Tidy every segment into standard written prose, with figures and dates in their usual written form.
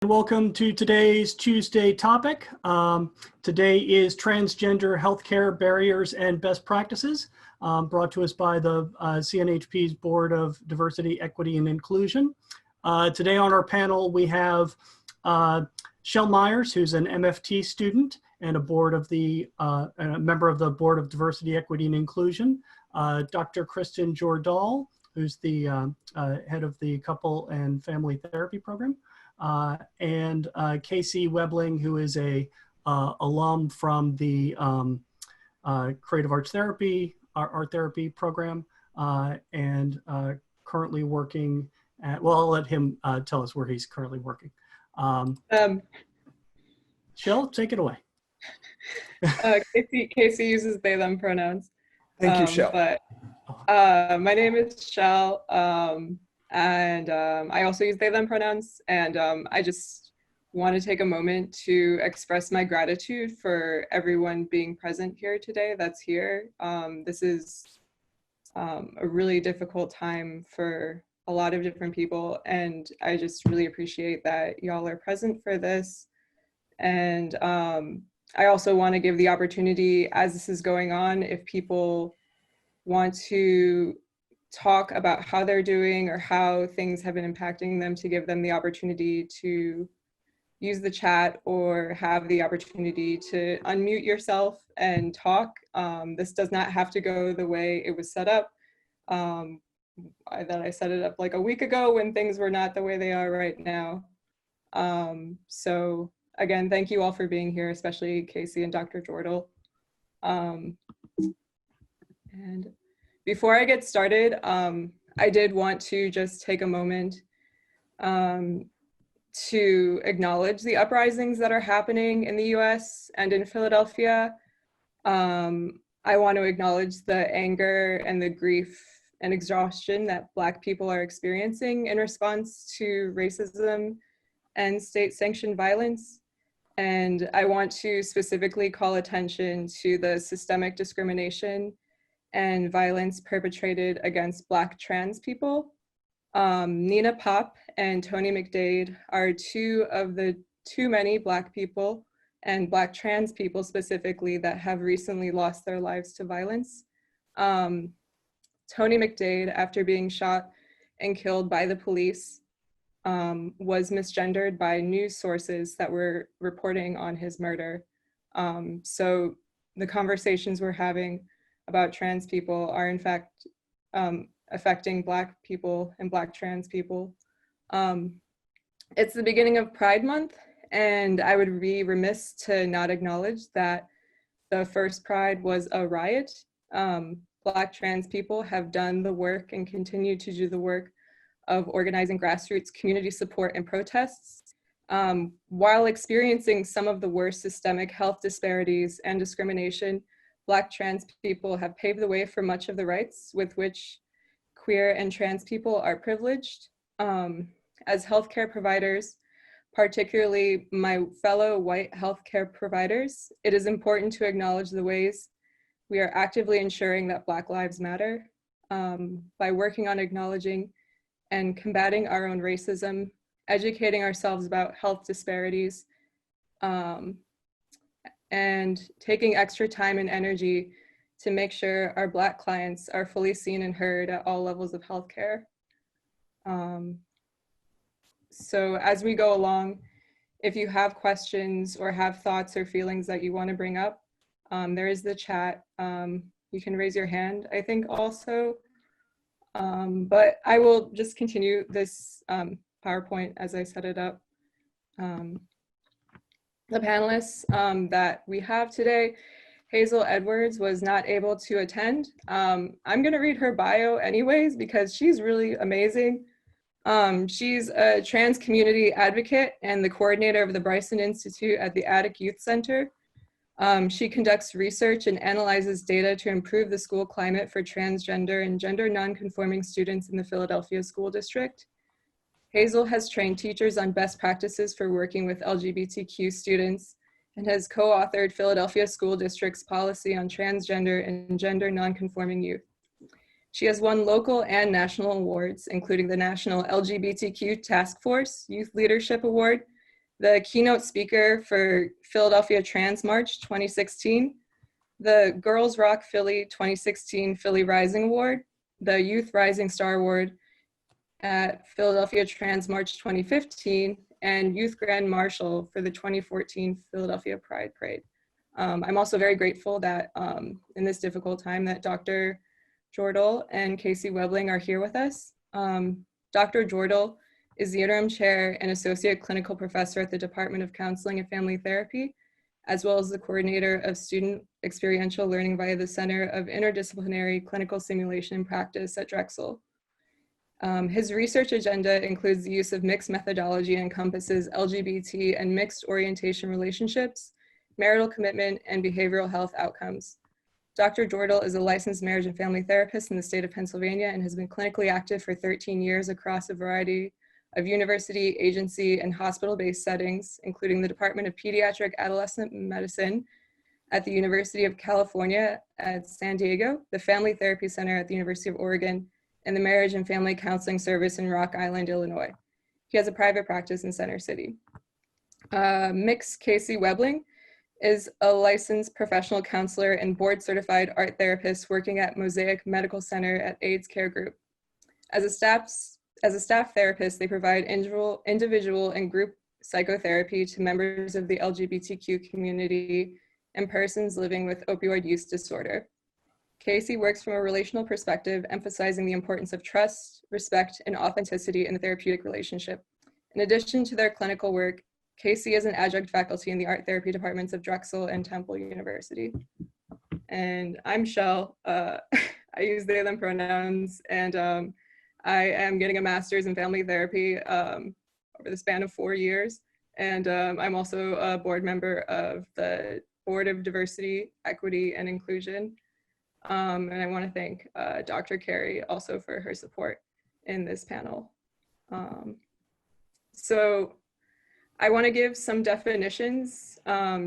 Welcome to today's Tuesday topic. Today is Transgender Healthcare Barriers and Best Practices, brought to us by the CNHP's Board of Diversity, Equity, and Inclusion. Today on our panel, we have Shel Myers, who's an MFT student and a member of the Board of Diversity, Equity, and Inclusion. Dr. Kristen Jordal, who's the head of the Couple and Family Therapy Program. And Casey Wuebbling, who is a alum from the Creative Arts Therapy, Art Therapy program, and currently working at, well, I'll let him tell us where he's currently working. Shel, take it away. Casey uses they, them pronouns. Thank you, Shel. But my name is Shel. And I also use they, them pronouns. And I just want to take a moment to express my gratitude for everyone being present here today that's here. This is a really difficult time for a lot of different people. And I just really appreciate that y'all are present for this. And I also want to give the opportunity, as this is going on, if people want to talk about how they're doing or how things have been impacting them, to give them the opportunity to use the chat or have the opportunity to unmute yourself and talk. This does not have to go the way it was set up. I set it up like a week ago when things were not the way they are right now. So again, thank you all for being here, especially Casey and Dr. Jordal. And before I get started, I did want to just take a moment to acknowledge the uprisings that are happening in the US and in Philadelphia. I want to acknowledge the anger and the grief and exhaustion that Black people are experiencing in response to racism and state-sanctioned violence. And I want to specifically call attention to the systemic discrimination and violence perpetrated against Black trans people. Nina Pop and Tony McDade are two of the too many Black people and Black trans people specifically that have recently lost their lives to violence. Tony McDade, after being shot and killed by the police, was misgendered by news sources that were reporting on his murder. So the conversations we're having about trans people are in fact affecting Black people and Black trans people. It's the beginning of Pride Month, and I would be remiss to not acknowledge that the first Pride was a riot. Black trans people have done the work and continue to do the work of organizing grassroots community support and protests, while experiencing some of the worst systemic health disparities and discrimination. Black trans people have paved the way for much of the rights with which queer and trans people are privileged. As healthcare providers, particularly my fellow white healthcare providers, it is important to acknowledge the ways we are actively ensuring that Black lives matter by working on acknowledging and combating our own racism, educating ourselves about health disparities, and taking extra time and energy to make sure our Black clients are fully seen and heard at all levels of healthcare. So as we go along, if you have questions or have thoughts or feelings that you want to bring up, there is the chat. You can raise your hand, I think, also. But I will just continue this PowerPoint as I set it up. The panelists that we have today, Hazel Edwards was not able to attend. I'm gonna read her bio anyways because she's really amazing. She's a trans community advocate and the coordinator of the Bryson Institute at the Attic Youth Center. She conducts research and analyzes data to improve the school climate for transgender and gender nonconforming students in the Philadelphia School District. Hazel has trained teachers on best practices for working with LGBTQ students and has co-authored Philadelphia School District's policy on transgender and gender nonconforming youth. She has won local and national awards, including the National LGBTQ Task Force Youth Leadership Award the keynote speaker for Philadelphia Trans March 2016, the Girls Rock Philly 2016 Philly Rising Award, the Youth Rising Star Award at Philadelphia Trans March 2015, and Youth Grand Marshal for the 2014 Philadelphia Pride Parade. I'm also very grateful that in this difficult time that Dr. Jordal and Casey Wuebbling are here with us. Dr. Jordal is the interim chair and associate clinical professor at the Department of Counseling and Family Therapy, as well as the coordinator of student experiential learning via the Center of Interdisciplinary Clinical Simulation and Practice at Drexel. His research agenda includes the use of mixed methodology and encompasses LGBT and mixed orientation relationships, marital commitment, and behavioral health outcomes. Dr. Jordal is a licensed marriage and family therapist in the state of Pennsylvania and has been clinically active for 13 years across a variety of university, agency, and hospital-based settings, including the Department of Pediatric Adolescent Medicine at the University of California at San Diego, the Family Therapy Center at the University of Oregon, and the Marriage and Family Counseling Service in Rock Island, Illinois. He has a private practice in Center City. Mix Casey Wuebbling is a licensed professional counselor and board-certified art therapist working at Mosaic Medical Center at AIDS Care Group. As a staff therapist, they provide individual and group psychotherapy to members of the LGBTQ community and persons living with opioid use disorder. Casey works from a relational perspective, emphasizing the importance of trust, respect, and authenticity in the therapeutic relationship. In addition to their clinical work, Casey is an adjunct faculty in the art therapy departments of Drexel and Temple University. And I'm Shell. I use they, them pronouns, and I am getting a master's in family therapy over the span of 4 years. And I'm also a board member of the Board of Diversity, Equity, and Inclusion. And I want to thank Dr. Carey also for her support in this panel. So I want to give some definitions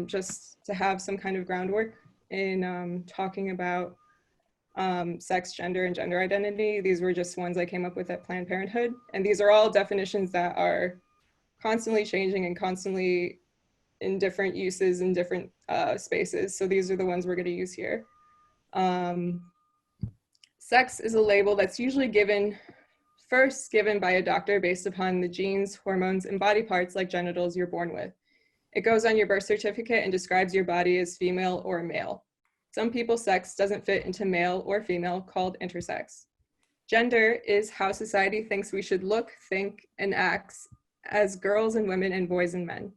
just to have some kind of groundwork in talking about sex, gender, and gender identity. These were just ones I came up with at Planned Parenthood. And these are all definitions that are constantly changing and constantly in different uses in different spaces. So these are the ones we're going to use here. Sex is a label that's usually first given by a doctor based upon the genes, hormones, and body parts like genitals you're born with. It goes on your birth certificate and describes your body as female or male. Some people's sex doesn't fit into male or female, called intersex. Gender is how society thinks we should look, think, and act as girls and women and boys and men.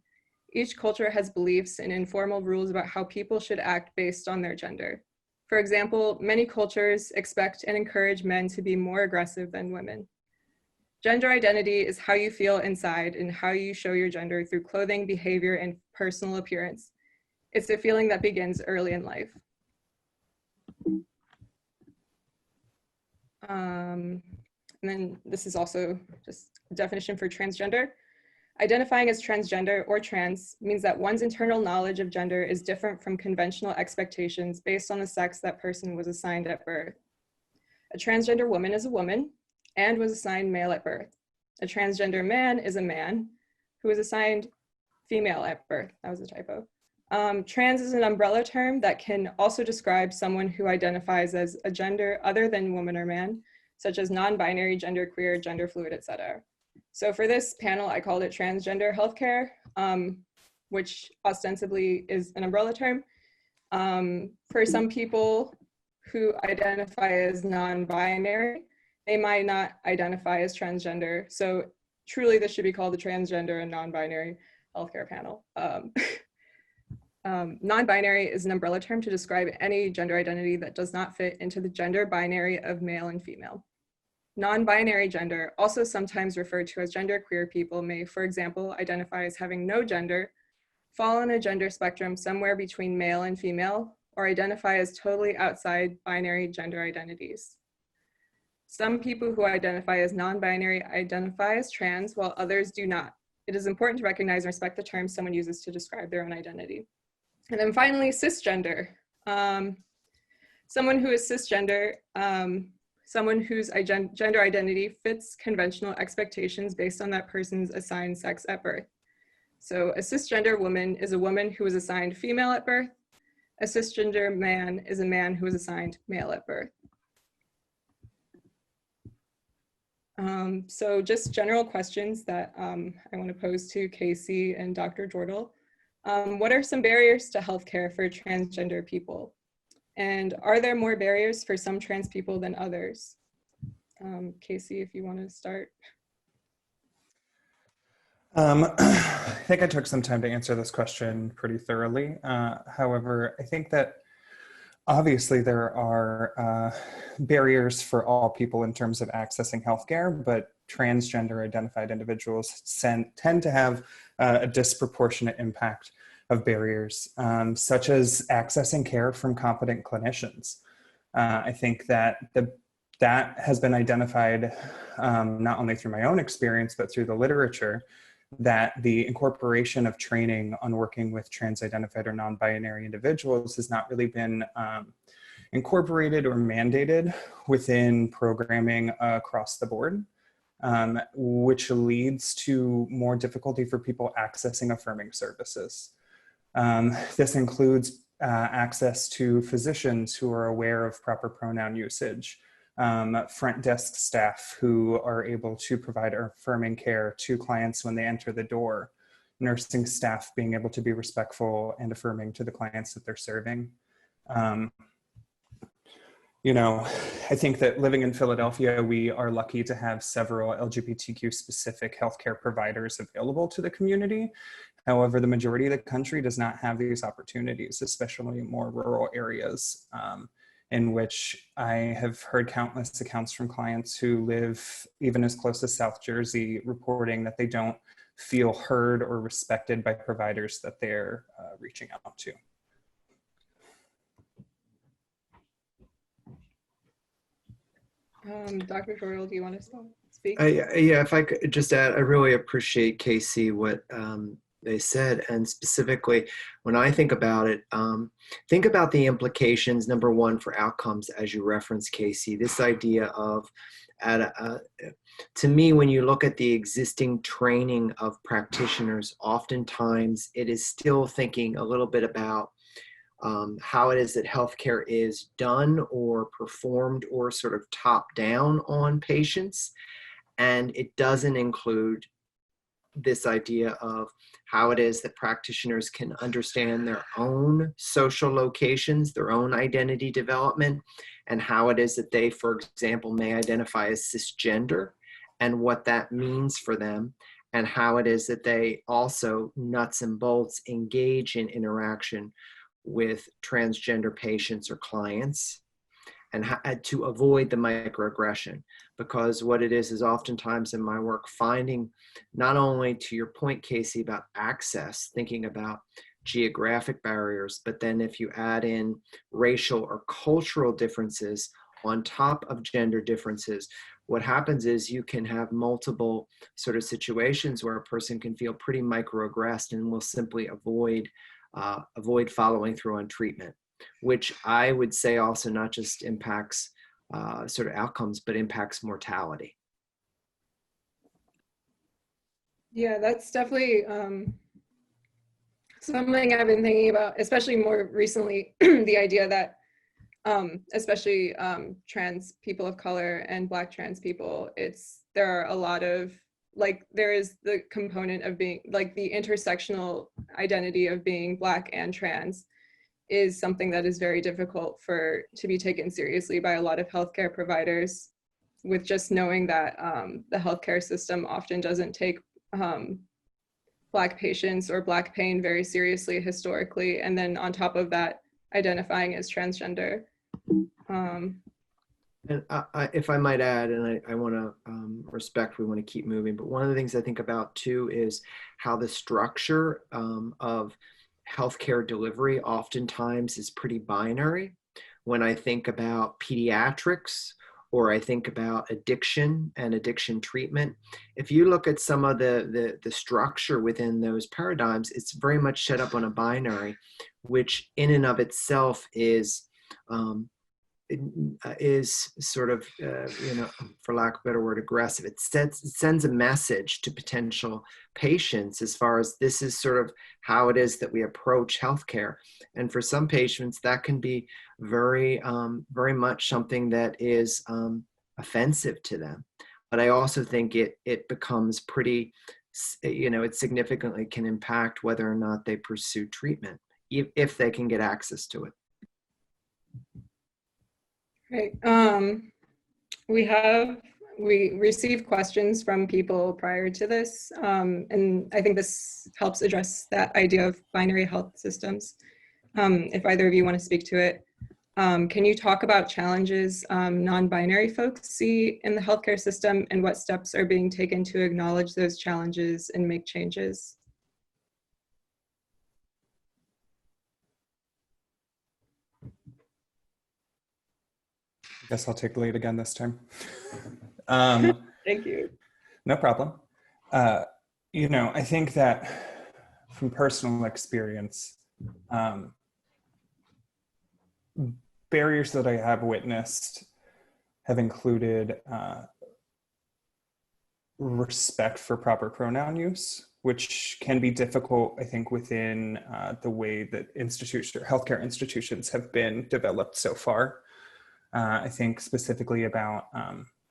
Each culture has beliefs and informal rules about how people should act based on their gender. For example, many cultures expect and encourage men to be more aggressive than women. Gender identity is how you feel inside and how you show your gender through clothing, behavior, and personal appearance. It's a feeling that begins early in life. And then this is also just a definition for transgender. Identifying as transgender or trans means that one's internal knowledge of gender is different from conventional expectations based on the sex that person was assigned at birth. A transgender woman is a woman and was assigned male at birth. A transgender man is a man who was assigned female at birth. That was a typo. Trans is an umbrella term that can also describe someone who identifies as a gender other than woman or man, such as non-binary, genderqueer, gender fluid, etc. So for this panel, I called it transgender healthcare, which ostensibly is an umbrella term. For some people who identify as non-binary, they might not identify as transgender. So truly this should be called the transgender and non-binary healthcare panel. Non-binary is an umbrella term to describe any gender identity that does not fit into the gender binary of male and female. Non-binary gender, also sometimes referred to as genderqueer people, may, for example, identify as having no gender, fall on a gender spectrum somewhere between male and female, or identify as totally outside binary gender identities. Some people who identify as non-binary identify as trans, while others do not. It is important to recognize and respect the terms someone uses to describe their own identity. And then finally, cisgender. Someone who is cisgender, someone whose gender identity fits conventional expectations based on that person's assigned sex at birth. So a cisgender woman is a woman who was assigned female at birth. A cisgender man is a man who was assigned male at birth. So just general questions that I want to pose to Casey and Dr. Jordal. What are some barriers to healthcare for transgender people? And are there more barriers for some trans people than others? Casey, if you want to start. I think I took some time to answer this question pretty thoroughly. However, I think that obviously there are barriers for all people in terms of accessing healthcare, but transgender identified individuals tend to have a disproportionate impact of barriers, such as accessing care from competent clinicians. I think that that has been identified not only through my own experience, but through the literature, that the incorporation of training on working with trans-identified or non-binary individuals has not really been incorporated or mandated within programming across the board, which leads to more difficulty for people accessing affirming services. This includes access to physicians who are aware of proper pronoun usage, front desk staff who are able to provide affirming care to clients when they enter the door, nursing staff being able to be respectful and affirming to the clients that they're serving. You know, I think that living in Philadelphia, we are lucky to have several LGBTQ specific healthcare providers available to the community. However, the majority of the country does not have these opportunities, especially in more rural areas, in which I have heard countless accounts from clients who live even as close as South Jersey reporting that they don't feel heard or respected by providers that they're reaching out to. Dr. Jordal, do you want to speak? Yeah, if I could just add, I really appreciate, Casey, what they said. And specifically, when I think about it, think about the implications, number one, for outcomes, as you referenced, Casey. This idea of, to me, when you look at the existing training of practitioners, oftentimes it is still thinking a little bit about how it is that healthcare is done or performed or sort of top down on patients. And it doesn't include this idea of how it is that practitioners can understand their own social locations, their own identity development, and how it is that they, for example, may identify as cisgender and what that means for them, and how it is that they also, nuts and bolts, engage in interaction with transgender patients or clients, and to avoid the microaggression. Because what it is oftentimes in my work, finding, not only to your point, Casey, about access, thinking about geographic barriers, but then if you add in racial or cultural differences on top of gender differences, what happens is you can have multiple sort of situations where a person can feel pretty microaggressed and will simply avoid following through on treatment, which I would say also not just impacts sort of outcomes, but impacts mortality. Yeah, that's definitely something I've been thinking about, especially more recently, the idea that especially trans people of color and Black trans people, there are a lot of, like, there is the component of being, like, the intersectional identity of being Black and trans is something that is very difficult to be taken seriously by a lot of healthcare providers, with just knowing that the healthcare system often doesn't take Black patients or Black pain very seriously historically, and then on top of that, identifying as transgender. And if I might add, and I want to respectfully want to keep moving, but one of the things I think about too is how the structure of healthcare delivery oftentimes is pretty binary. When I think about pediatrics, or I think about addiction and addiction treatment, if you look at some of the structure within those paradigms, it's very much set up on a binary, which in and of itself is is sort of, for lack of a better word, aggressive. It sends a message to potential patients as far as this is sort of how it is that we approach healthcare. And for some patients, that can be very, very much something that is offensive to them. But I also think it becomes pretty, it significantly can impact whether or not they pursue treatment, if they can get access to it. Great. We received questions from people prior to this, and I think this helps address that idea of binary health systems. If either of you want to speak to it, can you talk about challenges non-binary folks see in the healthcare system, and what steps are being taken to acknowledge those challenges and make changes? I guess I'll take the lead again this time. Thank you. No problem. I think that from personal experience, barriers that I have witnessed have included respect for proper pronoun use, which can be difficult, I think, within the way that healthcare institutions have been developed so far. I think specifically about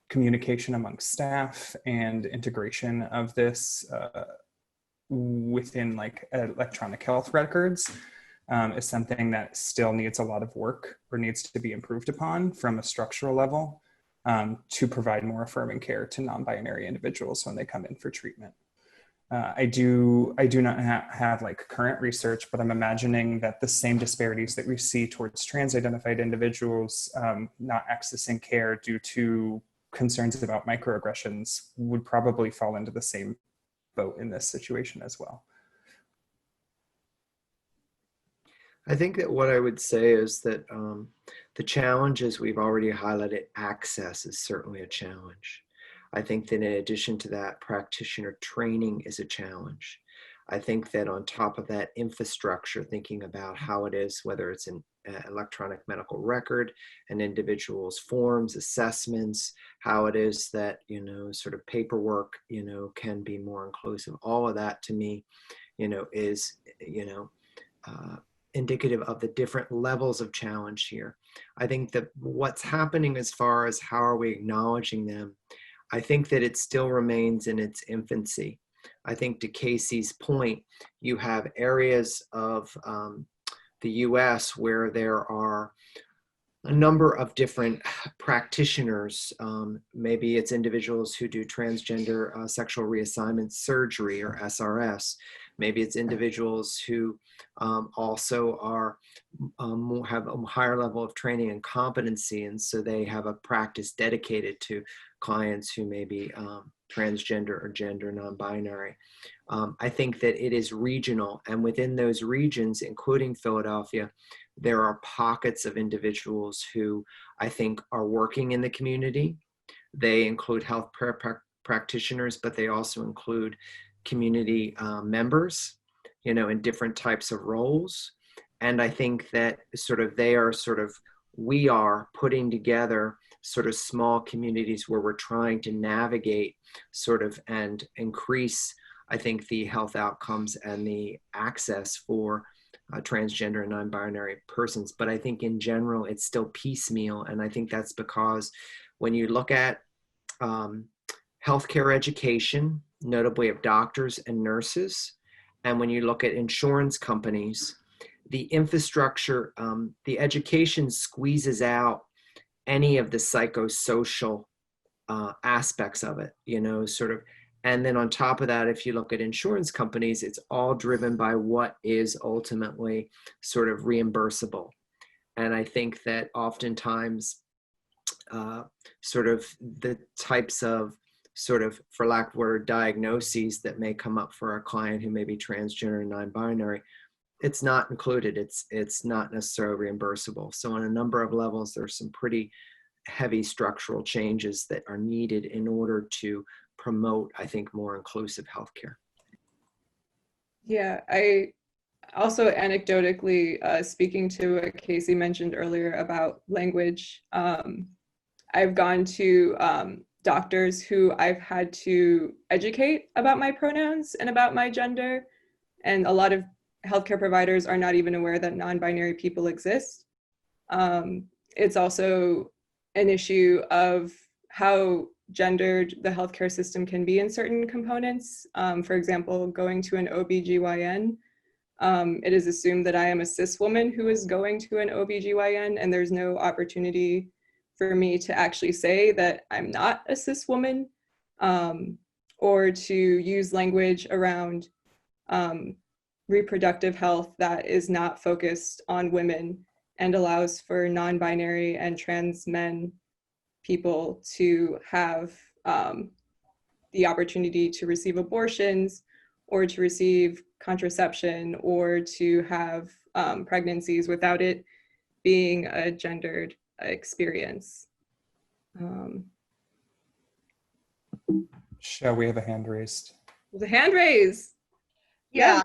communication amongst staff and integration of this within like electronic health records is something that still needs a lot of work or needs to be improved upon from a structural level to provide more affirming care to non-binary individuals when they come in for treatment. I do not have like current research, but I'm imagining that the same disparities that we see towards trans-identified individuals not accessing care due to concerns about microaggressions would probably fall into the same boat in this situation as well. I think that what I would say is that the challenges we've already highlighted, access is certainly a challenge. I think that in addition to that, practitioner training is a challenge. I think that on top of that, infrastructure, thinking about how it is, whether it's an electronic medical record, an individual's forms, assessments, how it is that, sort of paperwork, can be more inclusive. All of that to me, is, indicative of the different levels of challenge here. I think that what's happening as far as how are we acknowledging them, I think that it still remains in its infancy. I think to Casey's point, you have areas of the US where there are a number of different practitioners. Maybe it's individuals who do transgender sexual reassignment surgery or SRS. Maybe it's individuals who also are have a higher level of training and competency, and so they have a practice dedicated to clients who may be transgender or gender non-binary. I think that it is regional, and within those regions, including Philadelphia, there are pockets of individuals who I think are working in the community. They include health practitioners, but they also include community members, in different types of roles. And I think that we are putting together sort of small communities where we're trying to navigate and increase, I think, the health outcomes and the access for transgender and non-binary persons. But I think in general, it's still piecemeal. And I think that's because when you look at healthcare education, notably of doctors and nurses, and when you look at insurance companies, the infrastructure, the education squeezes out any of the psychosocial aspects of it, and then on top of that, if you look at insurance companies, it's all driven by what is ultimately sort of reimbursable. And I think that oftentimes the types of for lack of a word, diagnoses that may come up for a client who may be transgender and non-binary, it's not included. It's not necessarily reimbursable. So on a number of levels, there's some pretty heavy structural changes that are needed in order to promote, I think, more inclusive healthcare. Yeah, Also anecdotally, speaking to what Casey mentioned earlier about language, I've gone to doctors who I've had to educate about my pronouns and about my gender. And a lot of healthcare providers are not even aware that non-binary people exist. It's also an issue of how gendered the healthcare system can be in certain components. For example, going to an OBGYN, it is assumed that I am a cis woman who is going to an OBGYN, and there's no opportunity for me to actually say that I'm not a cis woman, or to use language around reproductive health that is not focused on women and allows for non-binary and trans men people to have the opportunity to receive abortions or to receive contraception or to have pregnancies without it being a gendered experience. Shall we have a hand raised? There's a hand raised. Yeah.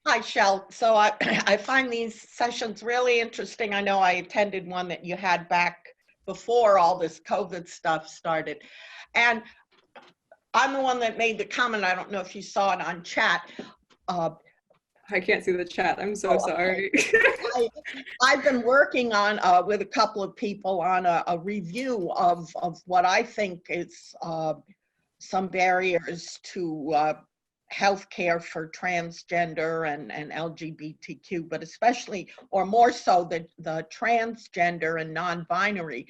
Hi, Shell. So I find these sessions really interesting. I know I attended one that you had back before all this COVID stuff started. And I'm the one that made the comment. I don't know if you saw it on chat. I can't see the chat. I'm so sorry. I've been working on with a couple of people on a review of what I think is some barriers to healthcare for transgender and LGBTQ, but especially or more so the transgender and non-binary.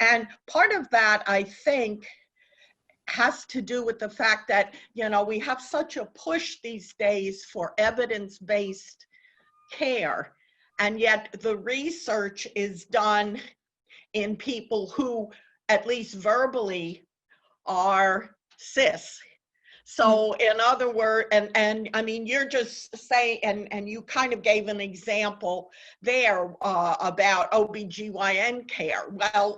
And part of that, I think, has to do with the fact that, you know, we have such a push these days for evidence-based care, and yet the research is done in people who, at least verbally, are cis. So in other words, and I mean, you're just saying, and you kind of gave an example there about OBGYN care. Well,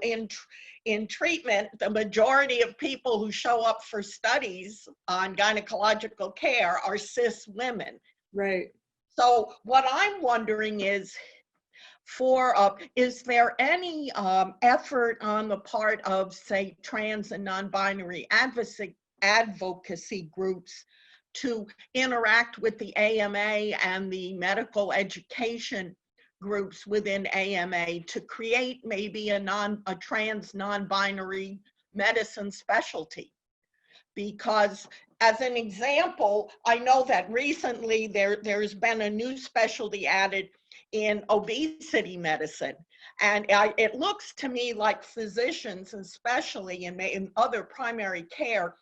in treatment, the majority of people who show up for studies on gynecological care are cis women. Right. So what I'm wondering is, is there any effort on the part of, say, trans and non-binary advocacy groups to interact with the AMA and the medical education groups within AMA to create maybe a trans non-binary medicine specialty? Because as an example, I know that recently there's been a new specialty added in obesity medicine. And it looks to me like physicians, especially in other primary care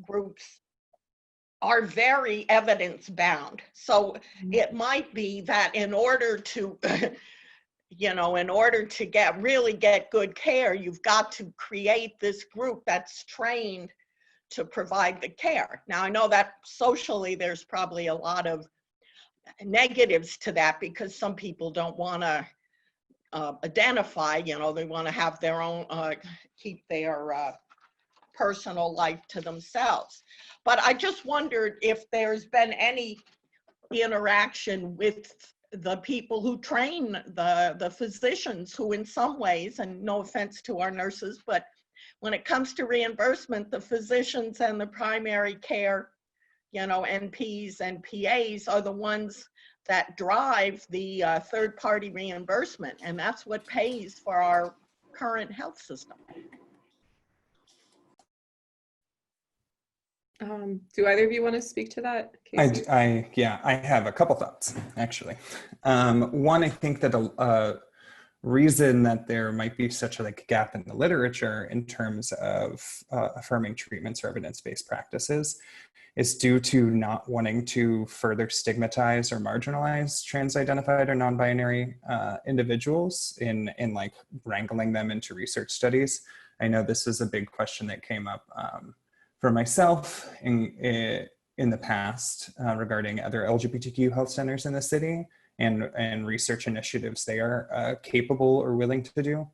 groups, are very evidence-bound. So it might be that in order to, you know, in order to really get good care, you've got to create this group that's trained to provide the care. Now, I know that socially there's probably a lot of negatives to that because some people don't want to identify, you know, they want to have their own, keep their personal life to themselves. But I just wondered if there's been any interaction with the people who train the physicians who, in some ways, and no offense to our nurses, but when it comes to reimbursement, the physicians and the primary care, you know, NPs and PAs are the ones that drive the third-party reimbursement, and that's what pays for our current health system. Do either of you want to speak to that, Casey? I have a couple thoughts, actually. One, I think that a reason that there might be such a gap in the literature in terms of affirming treatments or evidence-based practices is due to not wanting to further stigmatize or marginalize trans-identified or non-binary individuals in like wrangling them into research studies. I know this is a big question that came up for myself in the past regarding other LGBTQ health centers in the city and research initiatives they are capable or willing to do.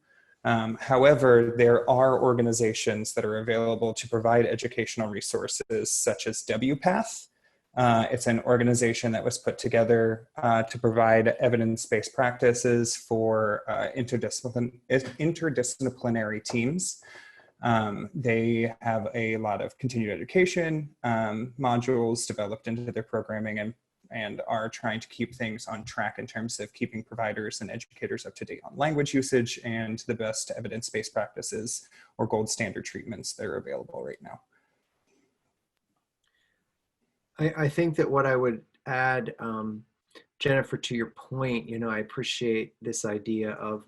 However, there are organizations that are available to provide educational resources such as WPATH, It's an organization that was put together to provide evidence-based practices for interdisciplinary teams. They have a lot of continued education modules developed into their programming and are trying to keep things on track in terms of keeping providers and educators up to date on language usage and the best evidence-based practices or gold standard treatments that are available right now. I think that what I would add, Jennifer, to your point, I appreciate this idea of,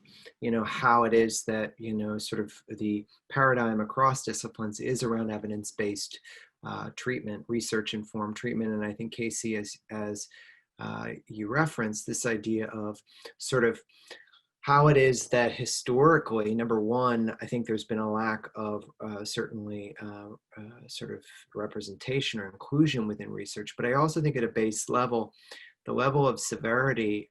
how it is that, sort of the paradigm across disciplines is around evidence-based treatment, research-informed treatment. And I think, Casey, as you referenced, this idea of sort of how it is that historically, number one, I think there's been a lack of certainly sort of representation or inclusion within research, but I also think at a base level, the level of severity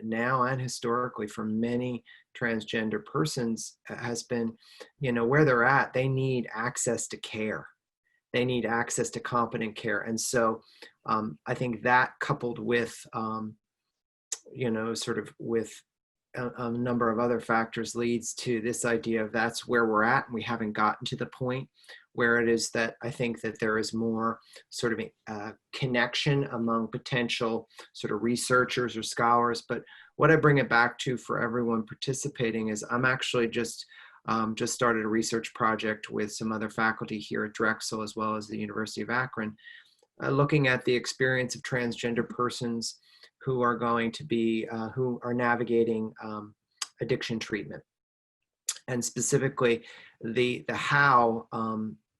now and historically for many transgender persons has been, where they're at, they need access to care. They need access to competent care. And so I think that coupled with, sort of with a number of other factors leads to this idea of that's where we're at, and we haven't gotten to the point where it is that I think that there is more sort of a connection among potential sort of researchers or scholars. But what I bring it back to for everyone participating is I'm actually just started a research project with some other faculty here at Drexel as well as the University of Akron, looking at the experience of transgender persons who are going to be, who are navigating addiction treatment. And specifically, the how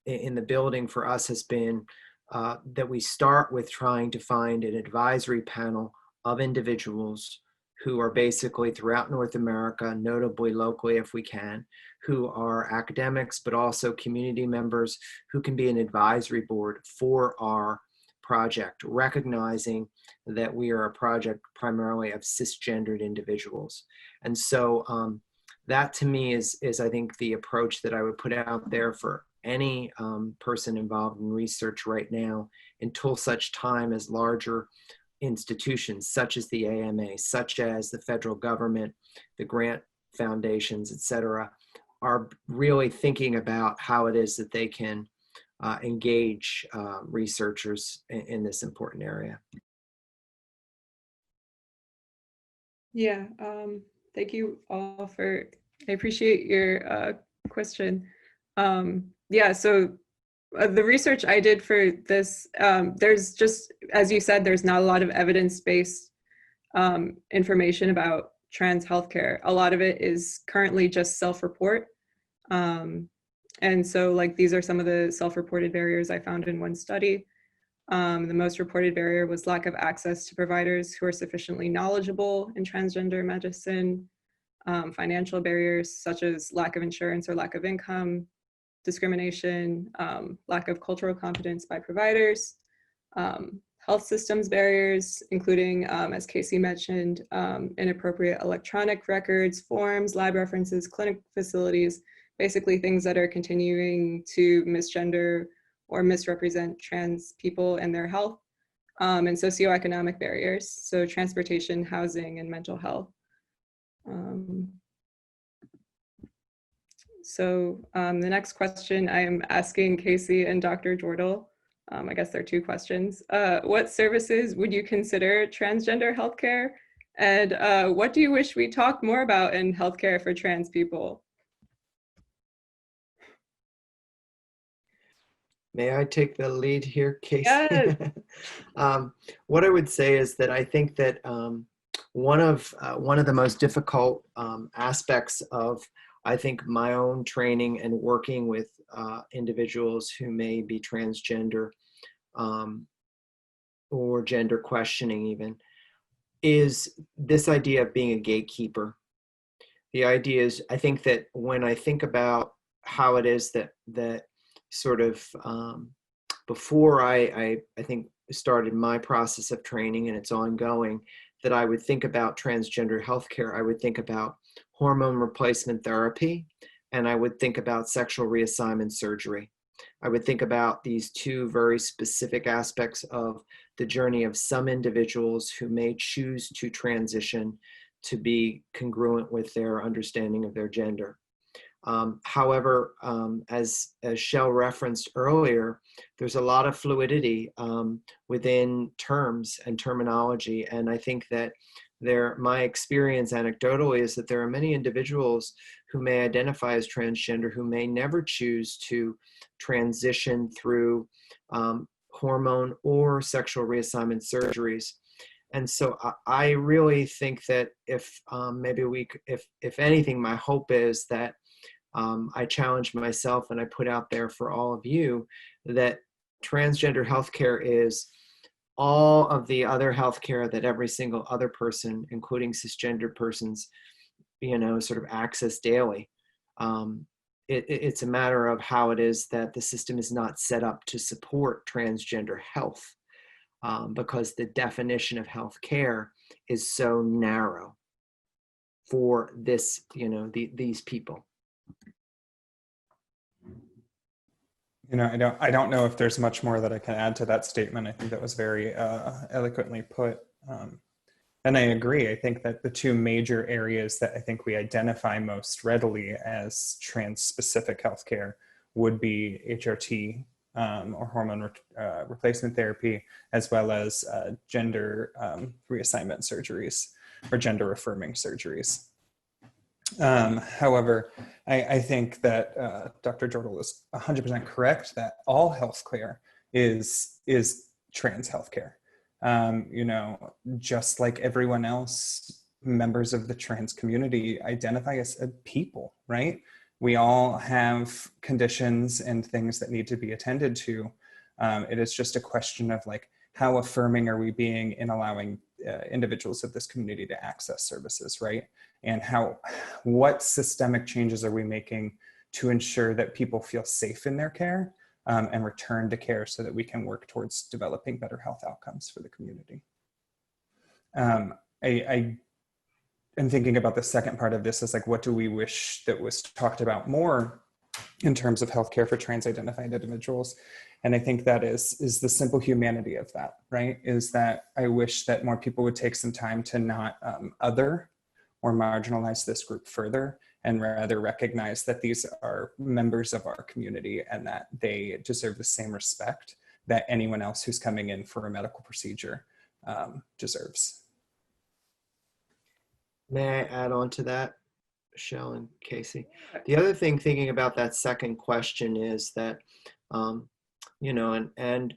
in the building for us has been that we start with trying to find an advisory panel of individuals who are basically throughout North America, notably locally if we can, who are academics, but also community members who can be an advisory board for our project, recognizing that we are a project primarily of cisgendered individuals. And so that to me is I think the approach that I would put out there for any person involved in research right now until such time as larger institutions such as the AMA, such as the federal government, the grant foundations, et cetera, are really thinking about how it is that they can engage researchers in this important area. Yeah, thank you all I appreciate your question. Yeah, so the research I did for this, there's just, as you said, there's not a lot of evidence-based information about trans healthcare. A lot of it is currently just self-report. And so like these are some of the self-reported barriers I found in one study. The most reported barrier was lack of access to providers who are sufficiently knowledgeable in transgender medicine, financial barriers such as lack of insurance or lack of income, discrimination, lack of cultural competence by providers, health systems barriers, including, as Casey mentioned, inappropriate electronic records, forms, lab references, clinic facilities, basically things that are continuing to misgender or misrepresent trans people and their health, and socioeconomic barriers, so transportation, housing, and mental health. So the next question I am asking Casey and Dr. Jordal, I guess there are two questions. What services would you consider transgender healthcare? And what do you wish we talked more about in healthcare for trans people? May I take the lead here, Casey? Yes. What I would say is that I think that one of the most difficult aspects of, I think, my own training and working with individuals who may be transgender or gender questioning even, is this idea of being a gatekeeper. The idea is, I think that when I think about how it is that sort of before I think started my process of training, and it's ongoing, that I would think about transgender healthcare, I would think about hormone replacement therapy, and I would think about sexual reassignment surgery. I would think about these two very specific aspects of the journey of some individuals who may choose to transition to be congruent with their understanding of their gender. However, as Shell referenced earlier, there's a lot of fluidity within terms and terminology. And I think that my experience anecdotally is that there are many individuals who may identify as transgender who may never choose to transition through hormone or sexual reassignment surgeries. And so I really think that if if anything, my hope is that I challenge myself and I put out there for all of you that transgender healthcare is all of the other healthcare that every single other person, including cisgender persons, sort of access daily. It's a matter of how it is that the system is not set up to support transgender health, because the definition of healthcare is so narrow for this, these people. I don't know if there's much more that I can add to that statement. I think that was very eloquently put. And I agree. I think that the two major areas that I think we identify most readily as trans-specific healthcare would be HRT, or hormone replacement therapy, as well as gender reassignment surgeries or gender affirming surgeries. However, I think that Dr. Jordal is 100% correct that all healthcare is trans healthcare. Just like everyone else, members of the trans community identify as people, right? We all have conditions and things that need to be attended to. It is just a question of like, how affirming are we being in allowing individuals of this community to access services, right? And what systemic changes are we making to ensure that people feel safe in their care and return to care so that we can work towards developing better health outcomes for the community. I am thinking about the second part of this as like, what do we wish that was talked about more in terms of healthcare for trans-identified individuals? And I think that is the simple humanity of that, right? Is that I wish that more people would take some time to not other or marginalize this group further, and rather recognize that these are members of our community and that they deserve the same respect that anyone else who's coming in for a medical procedure deserves. May I add on to that, Michelle and Casey? The other thing, thinking about that second question, is that, and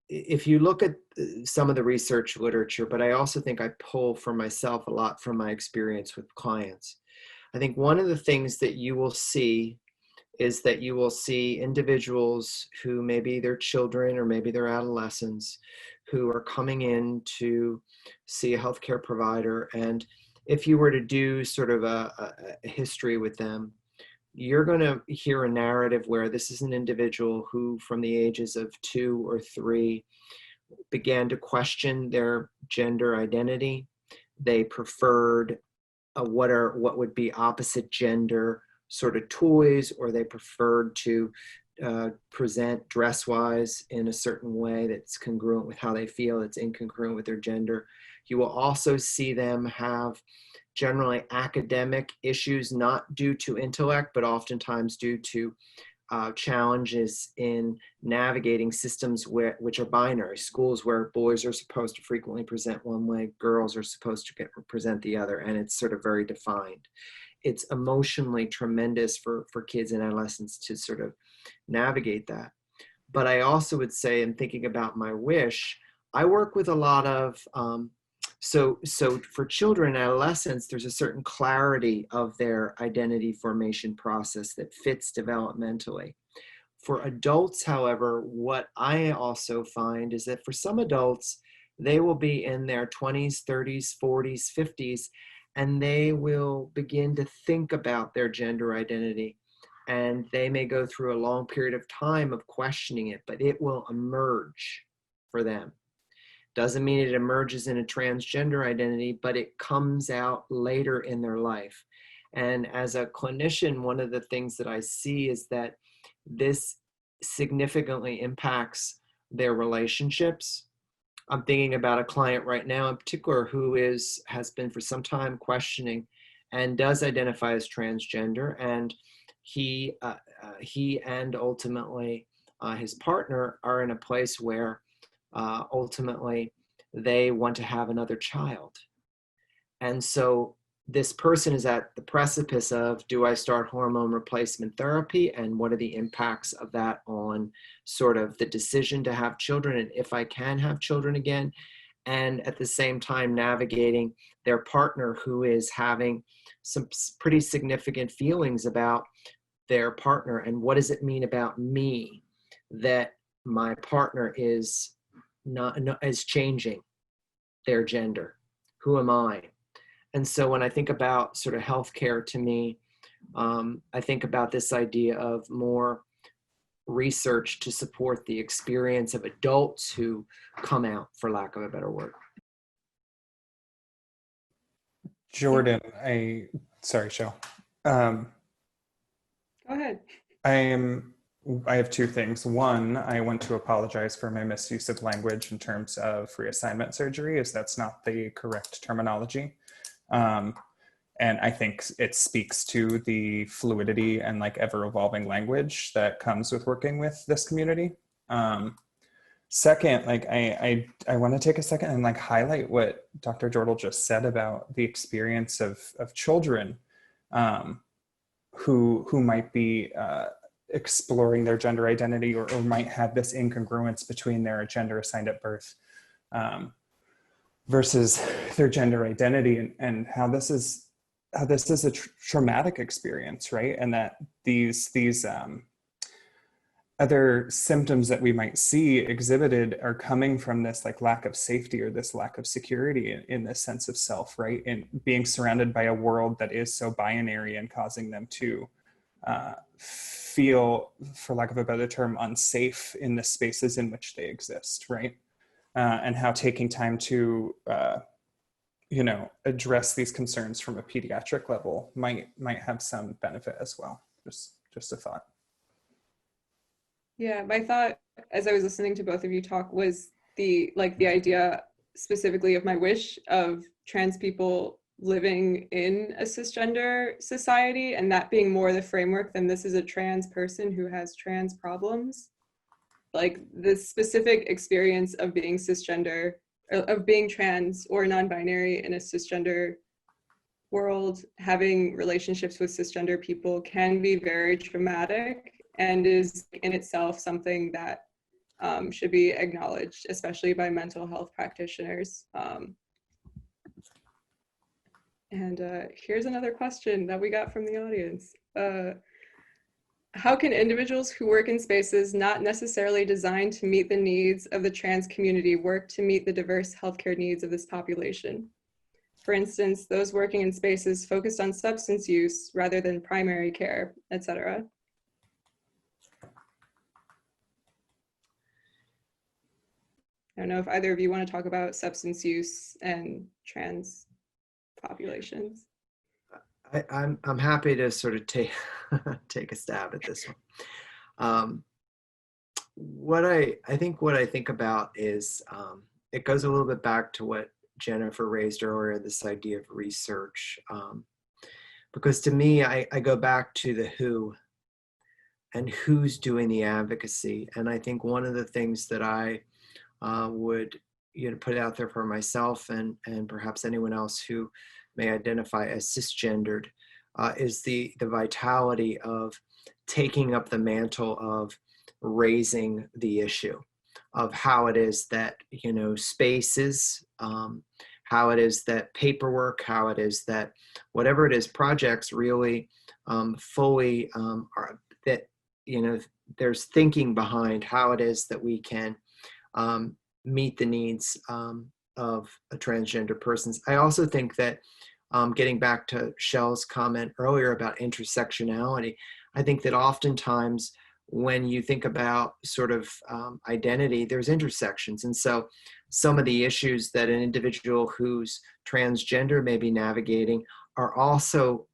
if you look at some of the research literature, but I also think I pull for myself a lot from my experience with clients. I think one of the things that you will see is that you will see individuals who maybe they're children or maybe they're adolescents who are coming in to see a healthcare provider. And if you were to do sort of a history with them, you're going to hear a narrative where this is an individual who, from the ages of 2 or 3, began to question their gender identity. They preferred what would be opposite gender sort of toys, or they preferred to present dress-wise in a certain way that's congruent with how they feel, that's incongruent with their gender. You will also see them have generally academic issues, not due to intellect, but oftentimes due to challenges in navigating systems which are binary. Schools where boys are supposed to frequently present one way, girls are supposed to present the other, and it's sort of very defined. It's emotionally tremendous for kids and adolescents to sort of navigate that. But I also would say, in thinking about my wish, I work with a lot of so for children and adolescents, there's a certain clarity of their identity formation process that fits developmentally. For adults, however, what I also find is that for some adults, they will be in their 20s, 30s, 40s, 50s, and they will begin to think about their gender identity. And they may go through a long period of time of questioning it, but it will emerge for them. Doesn't mean it emerges in a transgender identity, but it comes out later in their life. And as a clinician, one of the things that I see is that this significantly impacts their relationships. I'm thinking about a client right now in particular who has been for some time questioning and does identify as transgender, and he and ultimately his partner are in a place where ultimately they want to have another child. And so this person is at the precipice of, do I start hormone replacement therapy, and what are the impacts of that on sort of the decision to have children, and if I can have children again, and at the same time navigating their partner who is having some pretty significant feelings about their partner, and what does it mean about me that my partner is changing their gender? Who am I? And so when I think about sort of healthcare, to me, I think about this idea of more research to support the experience of adults who come out, for lack of a better word. Jordan, sorry, Shell. Go ahead. I have two things. One, I want to apologize for my misuse of language in terms of reassignment surgery, as that's not the correct terminology. And I think it speaks to the fluidity and like ever evolving language that comes with working with this community. Second, like I want to take a second and like highlight what Dr. Jordal just said about the experience of children who might be exploring their gender identity or might have this incongruence between their gender assigned at birth versus their gender identity, and how this is a traumatic experience, right? And that these other symptoms that we might see exhibited are coming from this like lack of safety or this lack of security in this sense of self, right? And being surrounded by a world that is so binary and causing them to feel, for lack of a better term, unsafe in the spaces in which they exist, right? And how taking time to, address these concerns from a pediatric level might have some benefit as well. Just a thought. Yeah, my thought as I was listening to both of you talk was the idea specifically of my wish of trans people living in a cisgender society, and that being more the framework than this is a trans person who has trans problems. Like the specific experience of being cisgender, of being trans or non-binary in a cisgender world, having relationships with cisgender people can be very traumatic and is in itself something that should be acknowledged, especially by mental health practitioners. And here's another question that we got from the audience. How can individuals who work in spaces not necessarily designed to meet the needs of the trans community work to meet the diverse healthcare needs of this population? For instance, those working in spaces focused on substance use rather than primary care, etc. I don't know if either of you want to talk about substance use and trans populations. I'm happy to sort of take a stab at this one. What I think about is it goes a little bit back to what Jennifer raised earlier, this idea of research, because to me I go back to the who and who's doing the advocacy, and I think one of the things that I would put out there for myself and perhaps anyone else who may identify as cisgendered is the vitality of taking up the mantle of raising the issue of how it is that spaces, how it is that paperwork, how it is that whatever it is, projects really fully are that there's thinking behind how it is that we can meet the needs of transgender persons. I also think that getting back to Shell's comment earlier about intersectionality, I think that oftentimes when you think about sort of identity, there's intersections. And so some of the issues that an individual who's transgender may be navigating are also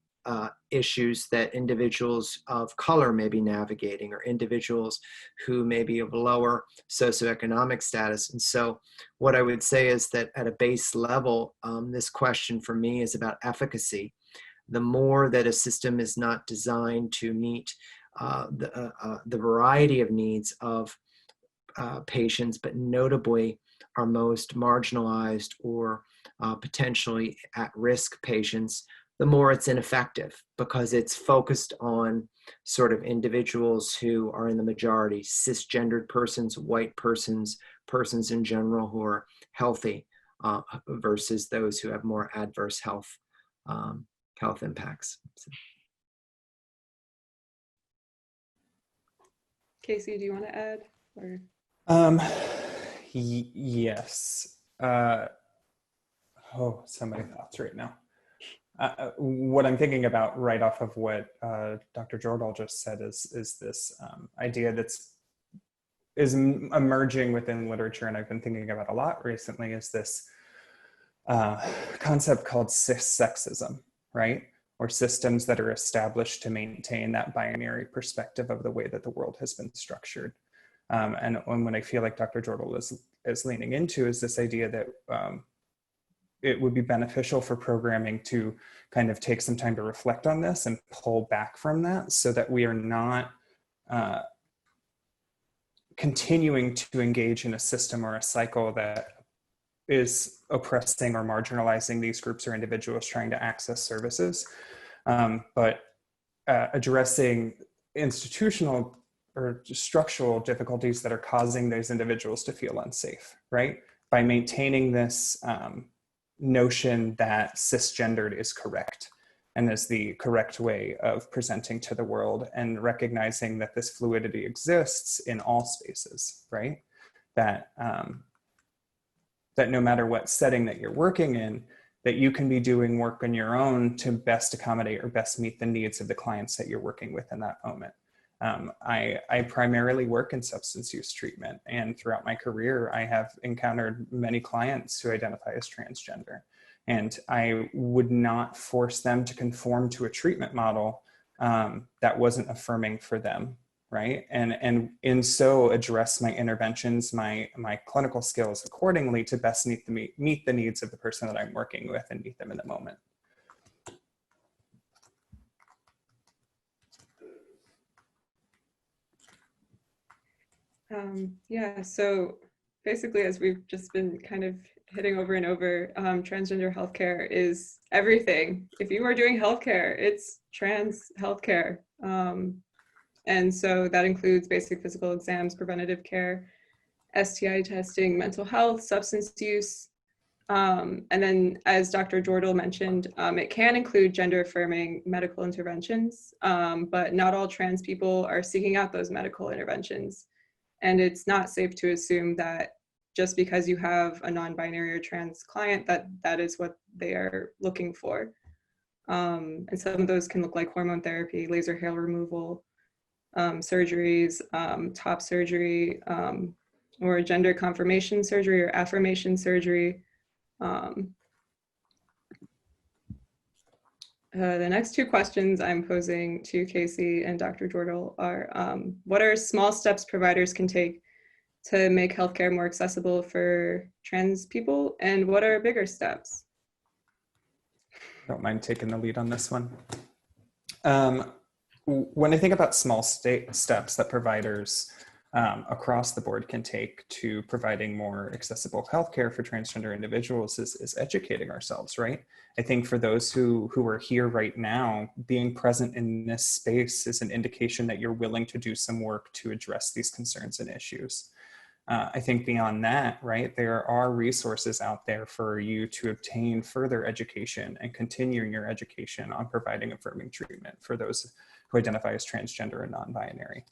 issues that individuals of color may be navigating, or individuals who may be of lower socioeconomic status. And so what I would say is that at a base level, this question for me is about efficacy. The more that a system is not designed to meet the variety of needs of patients, but notably our most marginalized or potentially at-risk patients, the more it's ineffective, because it's focused on sort of individuals who are in the majority, cisgendered persons, white persons, persons in general who are healthy, versus those who have more adverse health impacts. So. Casey, do you want to add? Or? Yes. So many thoughts right now. What I'm thinking about right off of what Dr. Jordal just said is this idea is emerging within literature, and I've been thinking about a lot recently, is this concept called cis-sexism, right? Or systems that are established to maintain that binary perspective of the way that the world has been structured. And what I feel like Dr. Jordal is leaning into is this idea that it would be beneficial for programming to kind of take some time to reflect on this and pull back from that, so that we are not continuing to engage in a system or a cycle that is oppressing or marginalizing these groups or individuals trying to access services, but addressing institutional or structural difficulties that are causing those individuals to feel unsafe, right? By maintaining this notion that cisgendered is correct and is the correct way of presenting to the world, and recognizing that this fluidity exists in all spaces, right? That, that no matter what setting that you're working in, that you can be doing work on your own to best accommodate or best meet the needs of the clients that you're working with in that moment. I primarily work in substance use treatment, and throughout my career, I have encountered many clients who identify as transgender, and I would not force them to conform to a treatment model that wasn't affirming for them, right? And in so address my interventions, my clinical skills accordingly to best meet the needs of the person that I'm working with and meet them in the moment. Yeah, so basically, as we've just been kind of hitting over and over, transgender healthcare is everything. If you are doing healthcare, it's trans healthcare. And so that includes basic physical exams, preventative care, STI testing, mental health, substance use. And then, as Dr. Jordal mentioned, it can include gender affirming medical interventions, but not all trans people are seeking out those medical interventions. And it's not safe to assume that just because you have a non-binary or trans client, that is what they are looking for. And some of those can look like hormone therapy, laser hair removal, surgeries, top surgery, or gender confirmation surgery or affirmation surgery. The next two questions I'm posing to Casey and Dr. Jordal are, what are small steps providers can take to make healthcare more accessible for trans people, and what are bigger steps? Don't mind taking the lead on this one. When I think about small steps that providers across the board can take to providing more accessible healthcare for transgender individuals is educating ourselves, right? I think for those who are here right now, being present in this space is an indication that you're willing to do some work to address these concerns and issues. I think beyond that, right, there are resources out there for you to obtain further education and continue your education on providing affirming treatment for those who identify as transgender and non-binary.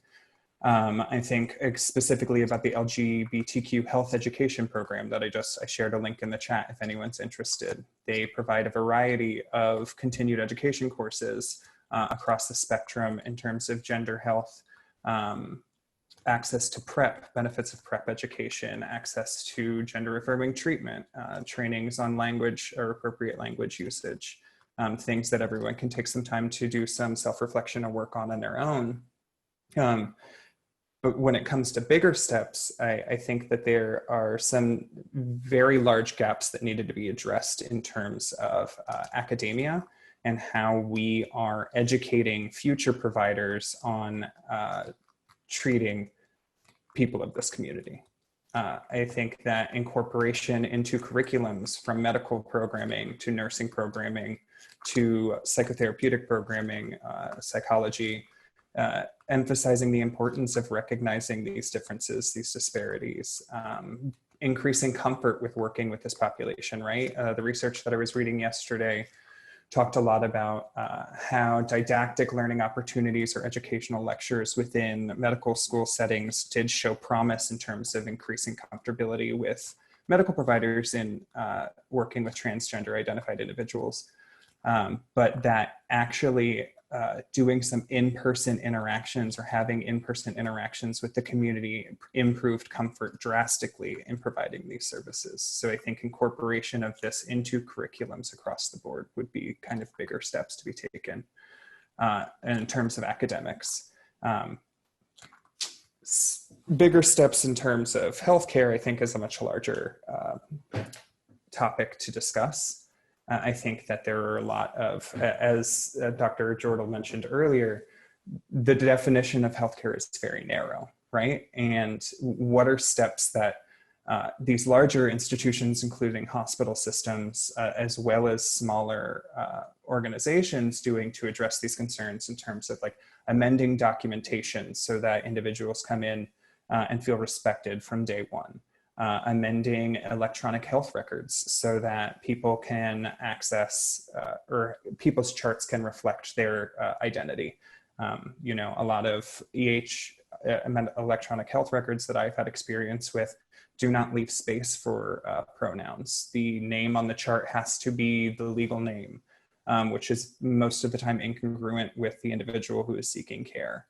I think specifically about the LGBTQ health education program that I shared a link in the chat if anyone's interested. They provide a variety of continued education courses across the spectrum in terms of gender health, access to PrEP, benefits of PrEP education, access to gender affirming treatment, trainings on language or appropriate language usage, things that everyone can take some time to do some self-reflection and work on their own. But when it comes to bigger steps, I think that there are some very large gaps that needed to be addressed in terms of academia and how we are educating future providers on treating people of this community. I think that incorporation into curriculums from medical programming to nursing programming to psychotherapeutic programming, psychology, emphasizing the importance of recognizing these differences, these disparities, increasing comfort with working with this population, right? The research that I was reading yesterday talked a lot about how didactic learning opportunities or educational lectures within medical school settings did show promise in terms of increasing comfortability with medical providers in working with transgender identified individuals. But that actually doing some in-person interactions or having in-person interactions with the community improved comfort drastically in providing these services. So I think incorporation of this into curriculums across the board would be kind of bigger steps to be taken in terms of academics. Bigger steps in terms of healthcare, I think, is a much larger topic to discuss. I think that there are a lot of, as Dr. Jordal mentioned earlier, the definition of healthcare is very narrow, right? And what are steps that these larger institutions, including hospital systems, as well as smaller organizations, doing to address these concerns in terms of like amending documentation so that individuals come in and feel respected from day one. Amending electronic health records so that people can access or people's charts can reflect their identity. You know, a lot of electronic health records that I've had experience with do not leave space for pronouns. The name on the chart has to be the legal name, which is most of the time incongruent with the individual who is seeking care.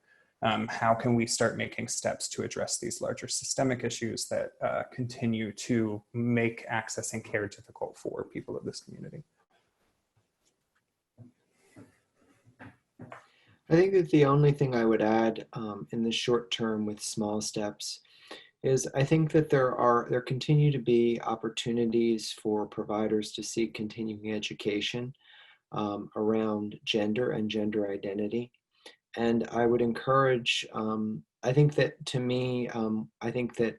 How can we start making steps to address these larger systemic issues that continue to make accessing care difficult for people of this community? I think that the only thing I would add in the short term with small steps is I think that there continue to be opportunities for providers to seek continuing education around gender and gender identity. And I would encourage, I think that to me, I think that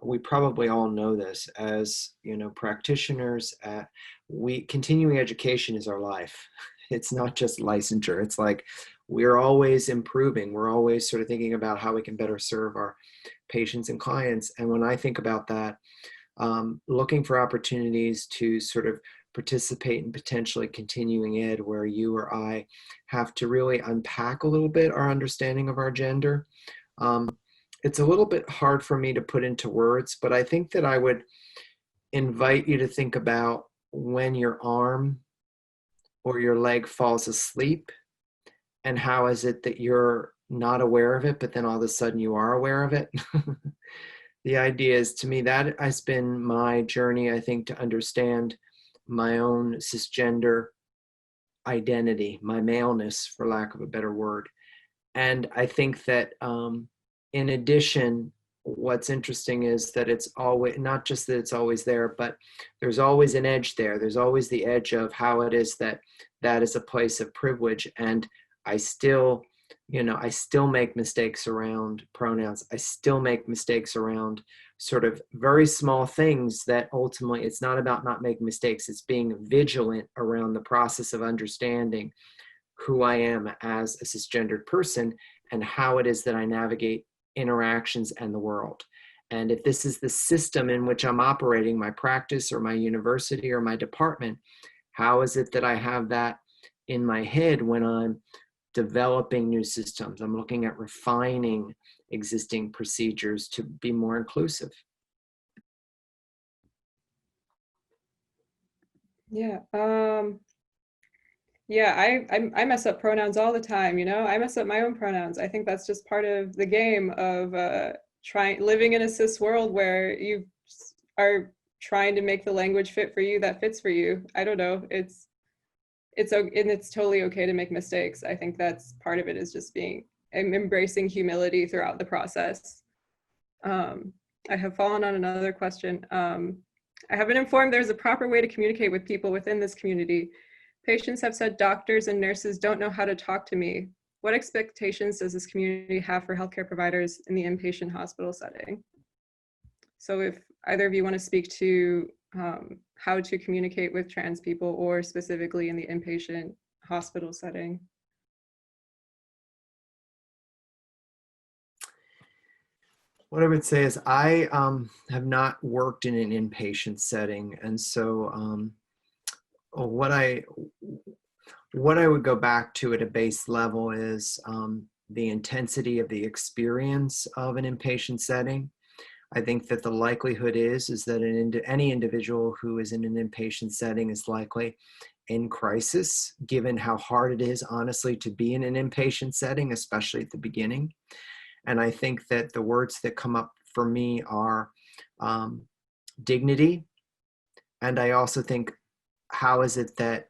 we probably all know this as, you know, practitioners, continuing education is our life. It's not just licensure. It's like we're always improving. We're always sort of thinking about how we can better serve our patients and clients. And when I think about that, looking for opportunities to sort of participate in potentially continuing ed where you or I have to really unpack a little bit our understanding of our gender. It's a little bit hard for me to put into words, but I think that I would invite you to think about when your arm or your leg falls asleep and how is it that you're not aware of it, but then all of a sudden you are aware of it. The idea is, to me, that has been my journey, I think, to understand my own cisgender identity, my maleness, for lack of a better word. And I think that in addition, what's interesting is that it's always, not just that it's always there, but there's always an edge there. There's always the edge of how it is that that is a place of privilege. And I still, you know, I still make mistakes around pronouns. I still make mistakes around sort of very small things that ultimately it's not about not making mistakes. It's being vigilant around the process of understanding who I am as a cisgendered person and how it is that I navigate interactions and the world. And if this is the system in which I'm operating, my practice or my university or my department, how is it that I have that in my head when I'm developing new systems? I'm looking at refining existing procedures to be more inclusive. Yeah. Yeah, I mess up pronouns all the time, you know? I mess up my own pronouns. I think that's just part of the game of living in a cis world where you are trying to make the language fit for you that fits for you. I don't know. it's totally okay to make mistakes. I think that's part of it, is just embracing humility throughout the process. I have fallen on another question. I have been informed there's a proper way to communicate with people within this community. Patients have said doctors and nurses don't know how to talk to me. What expectations does this community have for healthcare providers in the inpatient hospital setting? So if either of you want to speak to how to communicate with trans people, or specifically in the inpatient hospital setting. What I would say is I have not worked in an inpatient setting, and so what I would go back to at a base level is the intensity of the experience of an inpatient setting. I think that the likelihood is that any individual who is in an inpatient setting is likely in crisis, given how hard it is, honestly, to be in an inpatient setting, especially at the beginning. And I think that the words that come up for me are dignity. And I also think, how is it that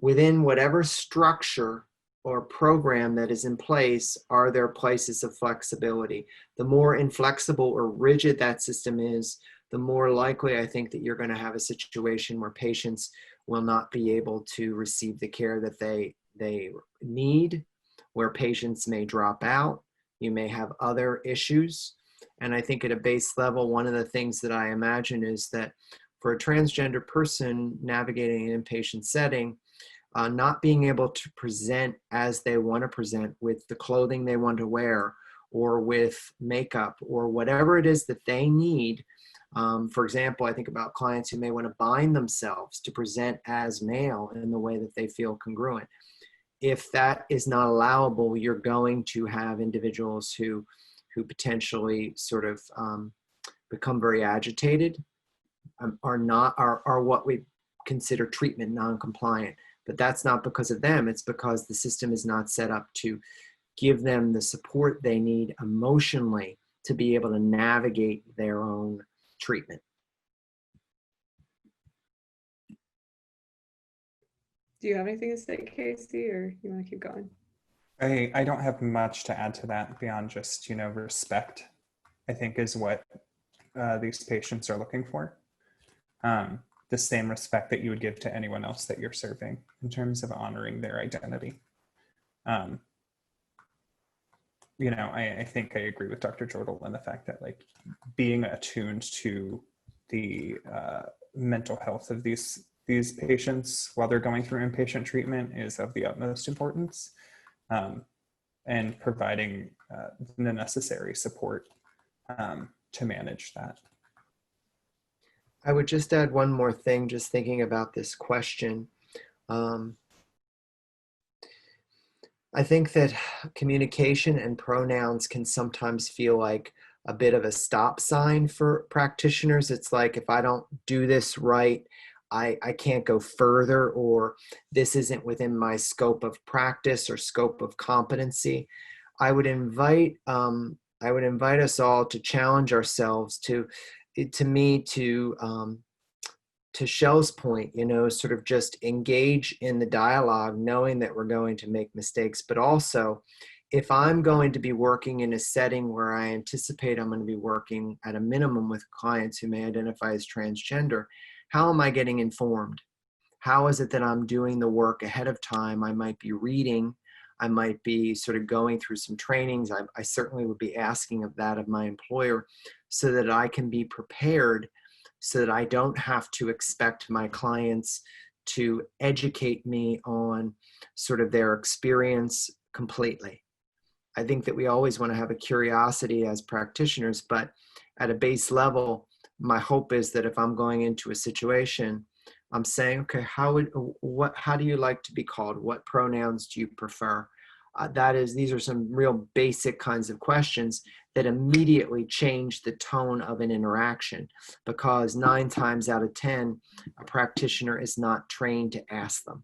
within whatever structure or program that is in place, are there places of flexibility? The more inflexible or rigid that system is, the more likely I think that you're going to have a situation where patients will not be able to receive the care that they need, where patients may drop out. You may have other issues. And I think at a base level, one of the things that I imagine is that for a transgender person navigating an inpatient setting, not being able to present as they want to present, with the clothing they want to wear, or with makeup, or whatever it is that they need. For example, I think about clients who may want to bind themselves to present as male in the way that they feel congruent. If that is not allowable, you're going to have individuals who potentially sort of become very agitated, are what we consider treatment non-compliant. But that's not because of them. It's because the system is not set up to give them the support they need emotionally to be able to navigate their own treatment. Do you have anything to say, Casey, or you want to keep going? I don't have much to add to that beyond just, respect, I think, is what these patients are looking for. The same respect that you would give to anyone else that you're serving in terms of honoring their identity. I think I agree with Dr. Jordal in the fact that, like, being attuned to the mental health of these patients while they're going through inpatient treatment is of the utmost importance, and providing the necessary support to manage that. I would just add one more thing, just thinking about this question. I think that communication and pronouns can sometimes feel like a bit of a stop sign for practitioners. It's like, if I don't do this right, I can't go further, or this isn't within my scope of practice or scope of competency. I would invite us all to challenge ourselves to Shell's point, sort of just engage in the dialogue, knowing that we're going to make mistakes, but also, if I'm going to be working in a setting where I anticipate I'm going to be working at a minimum with clients who may identify as transgender, how am I getting informed? How is it that I'm doing the work ahead of time? I might be reading, I might be sort of going through some trainings. I certainly would be asking of that of my employer, so that I can be prepared, so that I don't have to expect my clients to educate me on sort of their experience completely. I think that we always want to have a curiosity as practitioners, but at a base level, my hope is that if I'm going into a situation, I'm saying, okay, how do you like to be called? What pronouns do you prefer? These are some real basic kinds of questions that immediately change the tone of an interaction, because 9 times out of 10, a practitioner is not trained to ask them.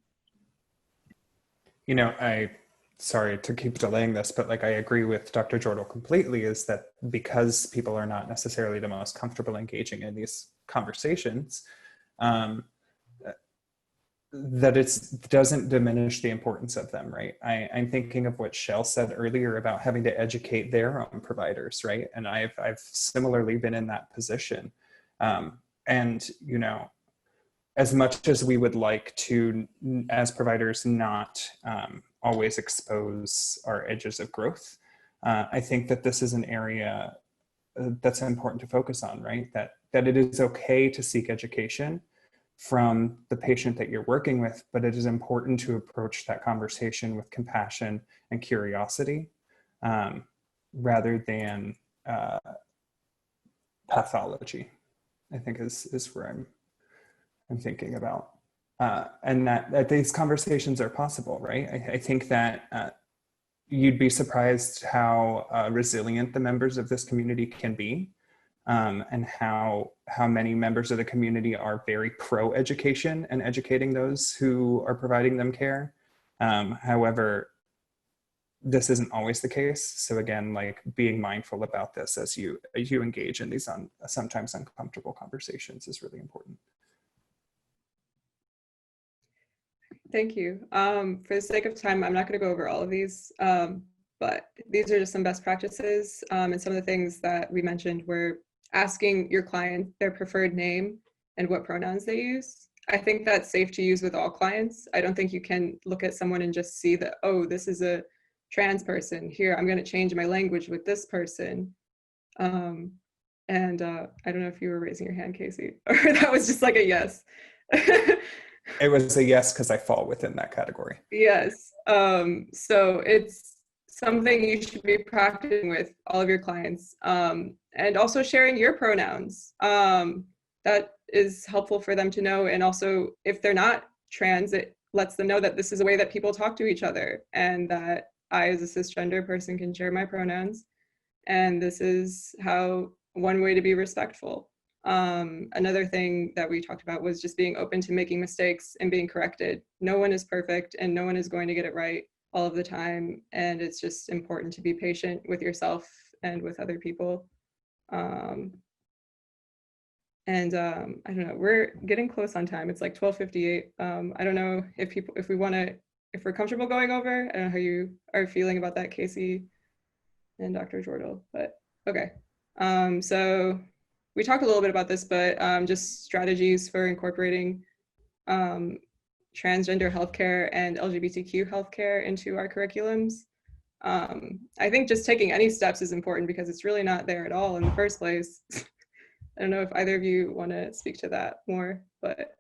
Sorry to keep delaying this, but I agree with Dr. Jordal completely, is that because people are not necessarily the most comfortable engaging in these conversations, that it doesn't diminish the importance of them, right? I'm thinking of what Shell said earlier about having to educate their own providers, right? And I've similarly been in that position. And, you know, as much as we would like to, as providers, not always expose our edges of growth, I think that this is an area that's important to focus on, right? That it is okay to seek education from the patient that you're working with, but it is important to approach that conversation with compassion and curiosity rather than pathology, I think is where I'm thinking about. And that these conversations are possible, right? I think that you'd be surprised how resilient the members of this community can be, and how many members of the community are very pro-education and educating those who are providing them care. However, this isn't always the case. So again, like being mindful about this as you engage in these sometimes uncomfortable conversations is really important. Thank you. For the sake of time, I'm not going to go over all of these, but these are just some best practices. And some of the things that we mentioned were asking your client their preferred name and what pronouns they use. I think that's safe to use with all clients. I don't think you can look at someone and just see that, oh, this is a trans person. Here, I'm going to change my language with this person. I don't know if you were raising your hand, Casey, or that was just like a yes. It was a yes, because I fall within that category. Yes. So it's something you should be practicing with all of your clients, and also sharing your pronouns. That is helpful for them to know. And also, if they're not trans, it lets them know that this is a way that people talk to each other, and that I, as a cisgender person, can share my pronouns. And this is one way to be respectful. Another thing that we talked about was just being open to making mistakes and being corrected. No one is perfect, and no one is going to get it right all of the time. And it's just important to be patient with yourself and with other people. I don't know, we're getting close on time. It's like 12:58. I don't know if we're comfortable going over. I don't know how you are feeling about that, Casey and Dr. Jordal, but okay. So we talked a little bit about this, but just strategies for incorporating transgender healthcare and LGBTQ healthcare into our curriculums. I think just taking any steps is important because it's really not there at all in the first place. I don't know if either of you want to speak to that more, but.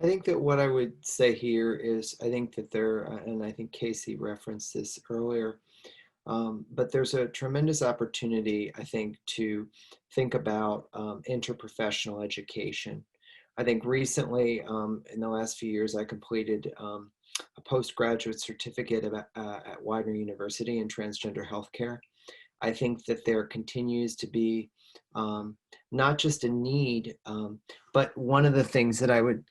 I think that what I would say here is, I think that and I think Casey referenced this earlier, but there's a tremendous opportunity, I think, to think about interprofessional education. I think recently, in the last few years, I completed a postgraduate certificate at Widener University in transgender healthcare. I think that there continues to be not just a need, but one of the things that I would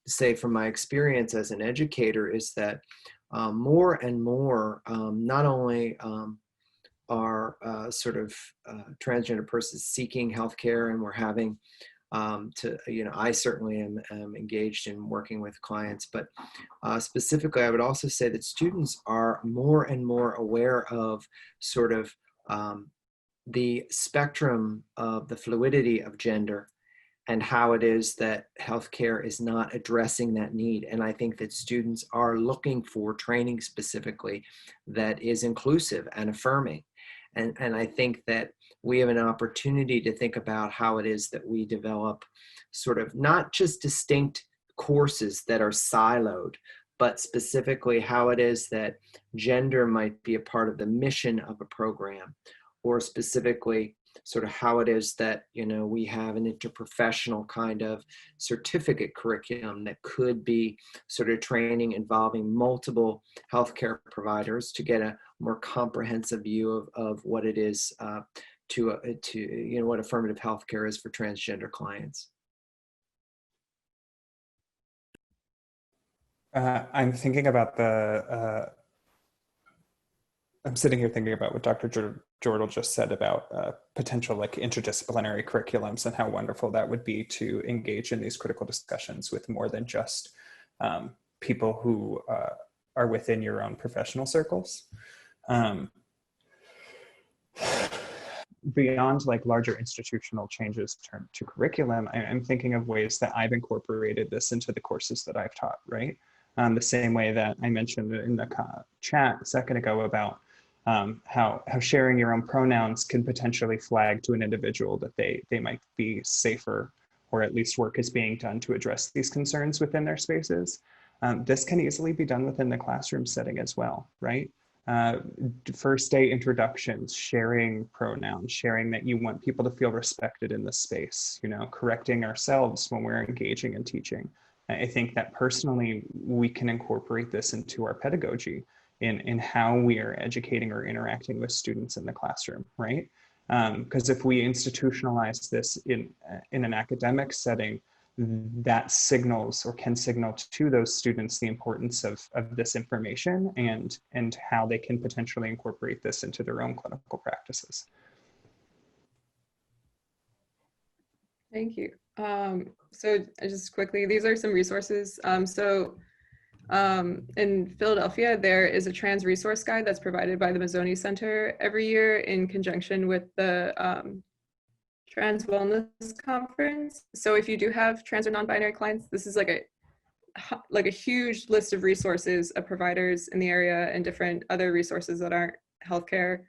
say from my experience as an educator is that more and more, not only are transgender persons seeking healthcare, and we're having I certainly am engaged in working with clients, but specifically, I would also say that students are more and more aware of sort of the spectrum of the fluidity of gender and how it is that healthcare is not addressing that need. And I think that students are looking for training specifically that is inclusive and affirming. And I think that we have an opportunity to think about how it is that we develop sort of not just distinct courses that are siloed, but specifically how it is that gender might be a part of the mission of a program, or specifically sort of how it is that, we have an interprofessional kind of certificate curriculum that could be sort of training involving multiple healthcare providers to get a more comprehensive view of what it is what affirmative healthcare is for transgender clients. I'm thinking about the I'm sitting here thinking about what Dr. Jordal just said about potential like interdisciplinary curriculums and how wonderful that would be to engage in these critical discussions with more than just people who are within your own professional circles. Beyond like larger institutional changes to curriculum, I'm thinking of ways that I've incorporated this into the courses that I've taught, right? The same way that I mentioned in the chat a second ago about how sharing your own pronouns can potentially flag to an individual that they might be safer, or at least work is being done to address these concerns within their spaces. This can easily be done within the classroom setting as well, right? First day introductions, sharing pronouns, sharing that you want people to feel respected in the space, you know, correcting ourselves when we're engaging in teaching. I think that personally, we can incorporate this into our pedagogy in how we are educating or interacting with students in the classroom, right? Because if we institutionalize this in an academic setting, that signals or can signal to those students the importance of this information and how they can potentially incorporate this into their own clinical practices. Thank you. So just quickly, these are some resources. In Philadelphia, there is a trans resource guide that's provided by the Mosaic Center every year in conjunction with the Trans Wellness Conference. So if you do have trans or non-binary clients, this is like a huge list of resources of providers in the area and different other resources that aren't healthcare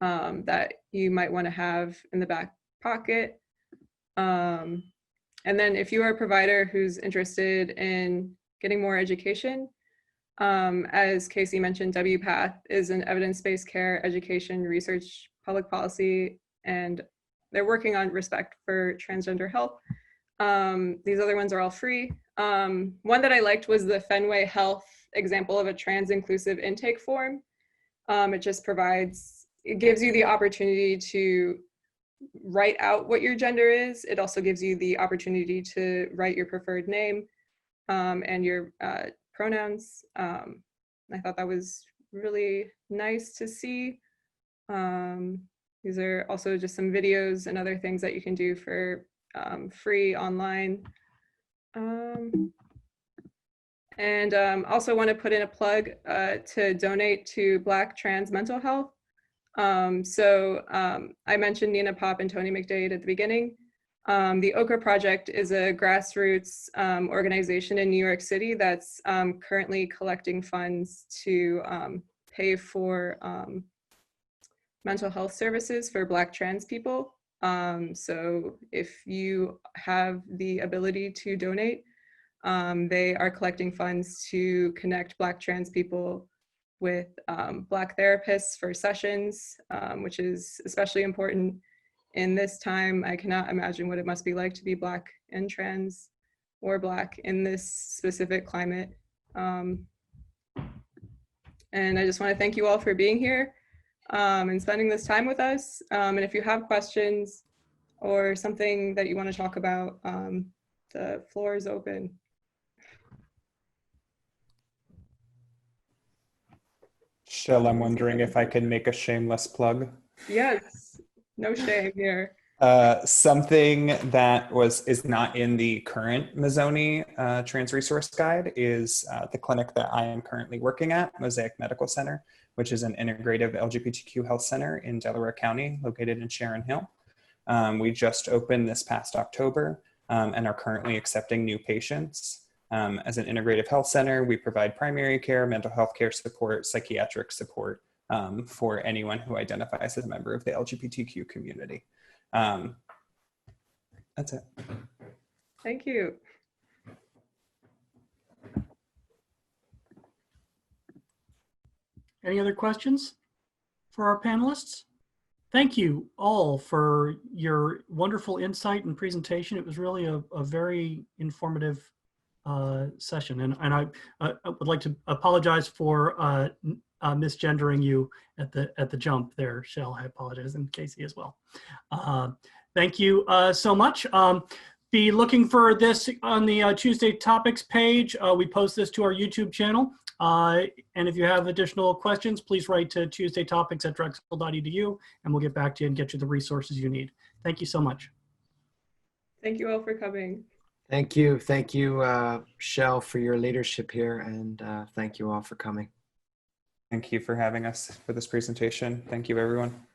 that you might want to have in the back pocket. And then if you are a provider who's interested in getting more education, as Casey mentioned, WPATH is an evidence-based care, education, research, public policy, and they're working on respect for transgender health. These other ones are all free. One that I liked was the Fenway Health example of a trans-inclusive intake form. It gives you the opportunity to write out what your gender is. It also gives you the opportunity to write your preferred name and your pronouns. I thought that was really nice to see. These are also just some videos and other things that you can do for free online. Also want to put in a plug to donate to Black trans mental health. I mentioned Nina Pop and Tony McDade at the beginning. The Okra Project is a grassroots organization in New York City that's currently collecting funds to pay for mental health services for Black trans people. So if you have the ability to donate, they are collecting funds to connect Black trans people with Black therapists for sessions, which is especially important in this time. I cannot imagine what it must be like to be Black and trans or Black in this specific climate. And I just want to thank you all for being here and spending this time with us. And if you have questions or something that you want to talk about, the floor is open. Shell, I'm wondering if I can make a shameless plug. Yes, no shame here. Something that is not in the current Mazzoni Trans Resource Guide is the clinic that I am currently working at, Mosaic Medical Center, which is an integrative LGBTQ health center in Delaware County, located in Sharon Hill. We just opened this past October and are currently accepting new patients. As an integrative health center, we provide primary care, mental health care support, psychiatric support for anyone who identifies as a member of the LGBTQ community. That's it. Thank you. Any other questions for our panelists? Thank you all for your wonderful insight and presentation. It was really a very informative session, and I would like to apologize for misgendering you at the jump there, Shell. I apologize, and Casey as well. Thank you so much. Be looking for this on the Tuesday topics page. We post this to our YouTube channel. And if you have additional questions, please write to tuesdaytopics@drexel.edu, and we'll get back to you and get you the resources you need. Thank you so much. Thank you all for coming. Thank you. Thank you, Shell, for your leadership here. And thank you all for coming. Thank you for having us for this presentation. Thank you, everyone.